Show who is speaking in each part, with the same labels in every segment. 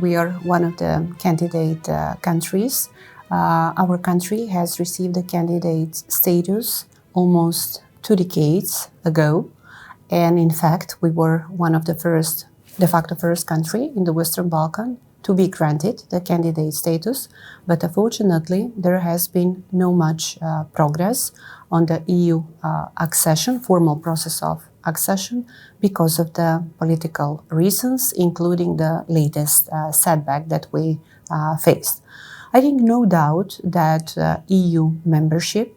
Speaker 1: we are one of the candidate countries. Our country has received the candidate status almost 2 decades ago. And in fact, we were one of the first, de facto first country in the Western Balkan to be granted the candidate status. But unfortunately, there has been no much progress on the EU accession, formal process of accession, because of the political reasons, including the latest setback that we faced. I think no doubt that EU membership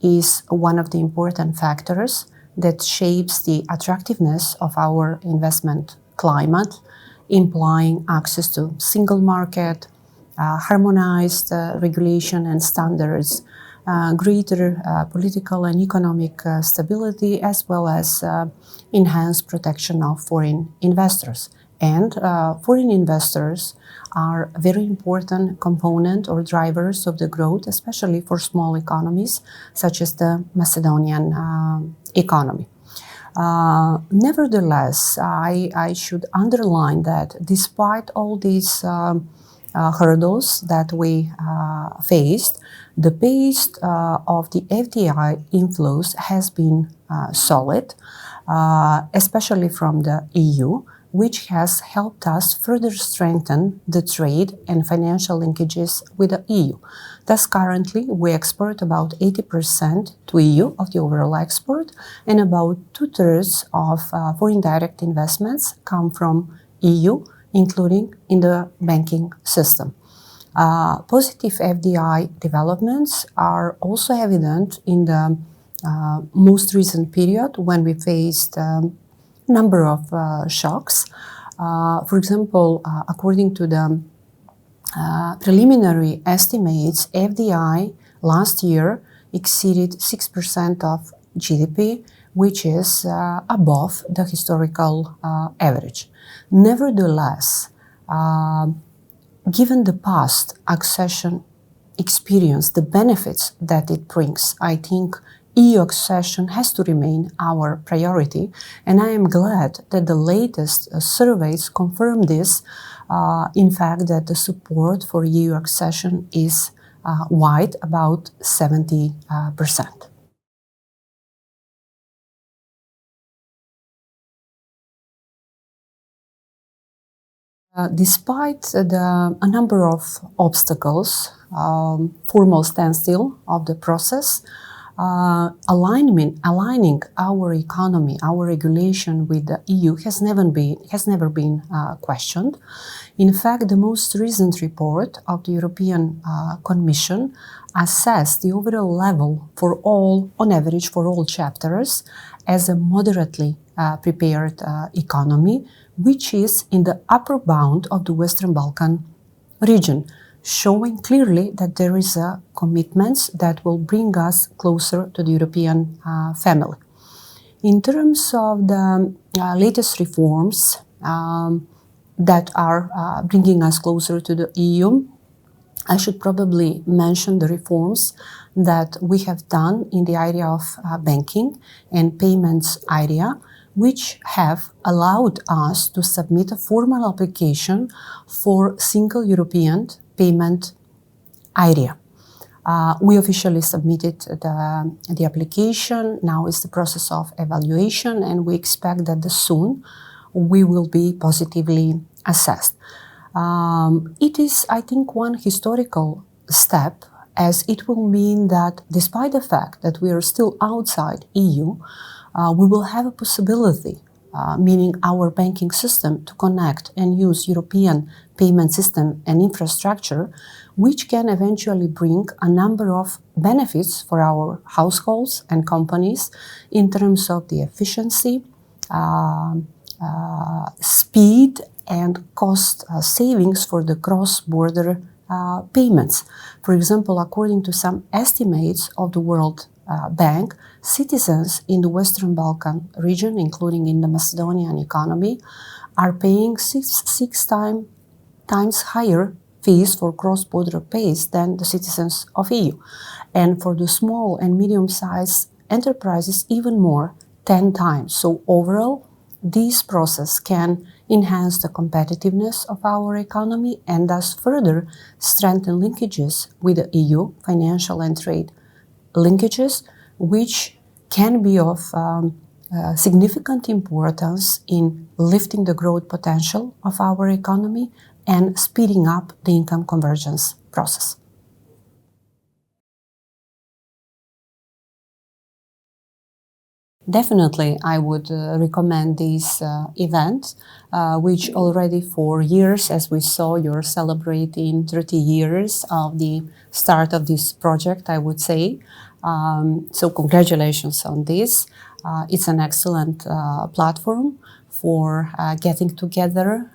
Speaker 1: is one of the important factors that shapes the attractiveness of our investment climate, implying access to single market, harmonized regulation and standards, greater political and economic stability, as well as enhanced protection of foreign investors. And foreign investors are a very important component or drivers of the growth, especially for small economies, such as the Macedonian economy. Nevertheless, I should underline that despite all these hurdles that we faced, the pace of the FDI inflows has been solid, especially from the EU, which has helped us further strengthen the trade and financial linkages with the EU. Thus, currently, we export about 80% to EU of the overall export, and about 2/3 of foreign direct investments come from EU, including in the banking system. Positive FDI developments are also evident in the most recent period when we faced number of shocks. For example, according to the preliminary estimates, FDI last year exceeded 6% of GDP, which is above the historical average. Nevertheless, given the past accession experience, the benefits that it brings, I think EU accession has to remain our priority, and I am glad that the latest surveys confirm this. In fact, that the support for EU accession is wide, about 70%. Despite a number of obstacles, formal standstill of the process, aligning our economy, our regulation with the EU has never been questioned. In fact, the most recent report of the European Commission assessed the overall level on average for all chapters as a moderately prepared economy, which is in the upper bound of the Western Balkan region, showing clearly that there is a commitment that will bring us closer to the European family. In terms of the latest reforms that are bringing us closer to the EU, I should probably mention the reforms that we have done in the area of banking and payments area, which have allowed us to submit a formal application for single European payment area. We officially submitted the application. Now is the process of evaluation, and we expect that soon we will be positively assessed. It is, I think, one historical step, as it will mean that despite the fact that we are still outside EU, we will have a possibility, meaning our banking system, to connect and use European payment system and infrastructure, which can eventually bring a number of benefits for our households and companies in terms of the efficiency, speed, and cost savings for the cross-border payments. For example, according to some estimates of the World Bank, citizens in the Western Balkan region, including in the Macedonian economy, are paying six times higher fees for cross-border pays than the citizens of EU. And for the small and medium-sized enterprises, even more, 10 times. So overall, this process can enhance the competitiveness of our economy, and thus further strengthen linkages with the EU, financial and trade linkages, which can be of significant importance in lifting the growth potential of our economy and speeding up the income convergence process. Definitely, I would recommend this event, which already for years, as we saw, you're celebrating 30 years of the start of this project, I would say. So congratulations on this. It's an excellent platform for getting together,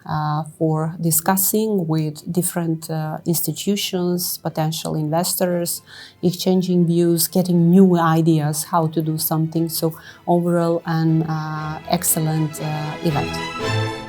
Speaker 1: for discussing with different institutions, potential investors, exchanging views, getting new ideas how to do something. So overall, an excellent event.